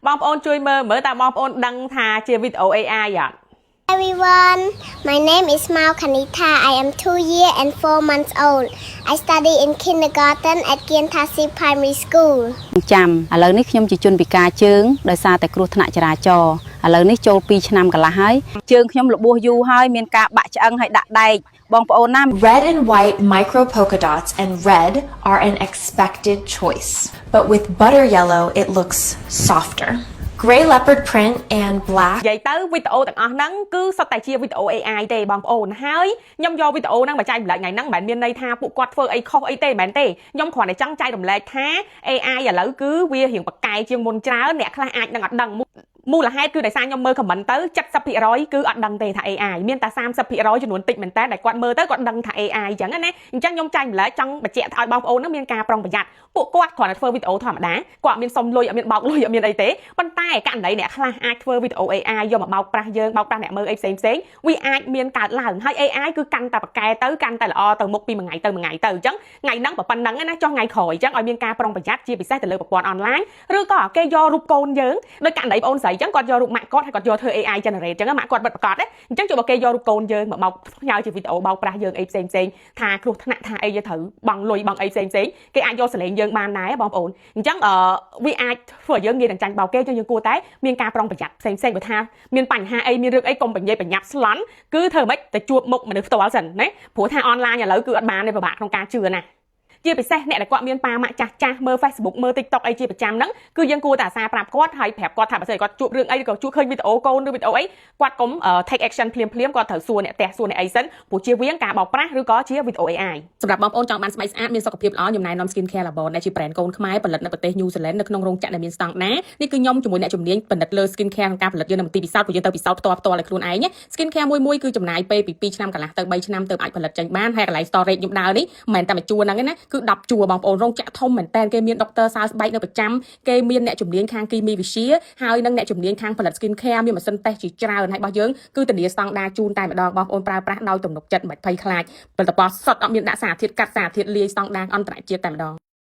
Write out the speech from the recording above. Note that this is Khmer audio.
បងប្អូនជួយមើលតើបងប្អូនដឹងថាជាវីដេអូ AI អត់ Everyone, my name is Mao Kanita. I am 2 years and 4 months old. I study in kindergarten at Kiantasi Primary School. ចាំឥឡូវនេះខ្ញុំជាជនពិការជើងដោយសារតែគ្រោះថ្នាក់ចរាចរណ៍ឥឡូវនេះចូល2ឆ្នាំកន្លះហើយជើងខ្ញុំរបួសយូរហើយមានការបាក់ឆ្អឹងហើយដាក់ដែកបងប្អូនណា Red and white micro polka dots and red are an expected choice, but with butter yellow it looks softer. Gray leopard print and black និយាយទៅវីដេអូទាំងអស់ហ្នឹងគឺសុទ្ធតែជាវីដេអូ AI ទេបងប្អូនហើយខ្ញុំយកវីដេអូហ្នឹងមកចែកម្លែកថ្ងៃហ្នឹងមិនមែនមានន័យថាពួកគាត់ធ្វើអីខុសអីទេមិនមែនទេខ្ញុំគ្រាន់តែចង់ចែករំលែកថា AI ឥឡូវគឺវារៀងបកកែជាងមុនច្រើនអ្នកខ្លះអាចនឹងអត់ដឹងមូលហេតុគឺដោយសារខ្ញុំមើល comment ទៅ 70% គឺអត់ដឹងទេថា AI មានតែ 30% ចំនួនតិចមែនតើដែលគាត់មើលទៅគាត់ដឹងថា AI អញ្ចឹងណាអញ្ចឹងខ្ញុំចែកម្លែកចង់បញ្ជាក់ឲ្យបងប្អូននឹងមានការប្រុងប្រយ័ត្នពួកគាត់គ្រាន់តែធ្វើវីដេអូធម្មតាគាត់អត់មានសុំលុយអត់មានបោកលុយអត់មានអីទេប៉ុន្តែករណីអ្នកខ្លះអាចធ្វើវីដេអូ AI យកមកបោកប្រាស់យើងបោកប្រាស់អ្នកមើលអីផ្សេងវាអាចមានកើតឡើងហើយ AI គឺកាន់តែបកកែទៅកាន់តែល្អទៅមុខពីមួយថ្ងៃទៅមួយថ្ងៃទៅអញ្ចឹងថ្ងៃហ្នឹងប៉ុណ្ណឹងណាចុះថ្ងៃក្រោយអញ្ចឹងឲ្យមានការប្រុងប្រយ័ត្នជាពិសេសទៅលើប្រព័ន្ធអនឡាញឬក៏គេយករូបកូនយើងដោយករណីបងអូនស្រីអញ្ចឹងគាត់យករូបម៉ាក់គាត់ហើយគាត់យកធ្វើ AI generate អញ្ចឹងម៉ាក់គាត់បិទប្រកាសទេអញ្ចឹងជួបគេយករូបកូនយើងមកបោកផ្ញើជាវីដេអូបោកប្រាស់យើងអីផ្សេងថាគ្រោះថ្នាក់ថាអីយើងត្រូវបង់លុយបង់អីផ្សេងគេអាចយកសលេងយើងបានដែរបងប្អូនអញ្ចឹងវាអាចធ្វើឲ្យយើងងាយនឹងចាញ់បោកគេអញ្ចឹងយើងគួរតែមានការប្រុងប្រយ័ត្នផ្សេងបើថាមានបញ្ហាអីមានរឿងអីកុំបញ្ញាប់ស្លន់គឺធ្វើម៉េចទៅជួបមុខមនុស្សផ្ទាល់សិនណាព្រោះថាអនឡាញឥឡូវគឺអត់បានទេពិបាកក្នុងការជឿណាជាពិសេសអ្នកដែលគាត់មានប៉ាម៉ាក់ចាស់មើល Facebook មើល TikTok អីជាប្រចាំហ្នឹងគឺយើងគួរតែអាសាប្រាប់គាត់ហើយប្រាប់គាត់ថាបើសិនគាត់ជួបរឿងអីឬក៏ជួបឃើញវីដេអូកូនឬវីដេអូអីគាត់កុំ take action ភ្លាមគាត់ត្រូវសួរអ្នកផ្ទះសួរអ្នកអីសិនព្រោះជៀសវាងការបោកប្រាស់ឬក៏ជាវីដេអូ AI សម្រាប់បងប្អូនចង់បានស្បែកស្អាតមានសុខភាពល្អខ្ញុំណែនាំ Skin Care Labor ដែលជា brand កូនខ្មែរផលិតនៅប្រទេស New Zealand នៅក្នុងរោងចក្រដែលមានស្តង់ដារនេះគឺខ្ញុំជាមួយអ្នកជំនាញផលិតលើ Skin Care ក្នុងការផលិតយើងនៅមន្ទីរពិសោធន៍ព្រោះយើងទៅពិសោធន៍ផ្ទាល់ឲ្យខ្លួនឯង Skin Care មួយគឺចំណាយពេលពី2ឆ្នាំកន្លះទៅ3ឆ្នាំទើបអាចផលិតចេញបានហើយកន្លែង storage ខ្ញុំដើរនេះមិនមែនតែមួយជួរហ្នឹងទេណាគឺ10ជួរបងប្អូនរោងចក្រធំមែនតើគេមានដុកទ័រសើស្បែកនៅប្រចាំគេមានអ្នកជំនាញខាងគីមីវិទ្យាហើយនិងអ្នកជំនាញខាងផលិត Skin Care មានម៉ាស៊ីនតេស្តជាច្រើនហើយរបស់យើងគឺធានាស្តង់ដារជូនតែម្ដងបងប្អូនប្រើប្រាស់ដោយទំនុកចិត្តមិនភ័យខ្លាចផលិតផលសុទ្ធអត់មានដាក់សារធាតុកាត់សារធាតុលាយស្តង់ដារអន្តរជាតិតែម្ដង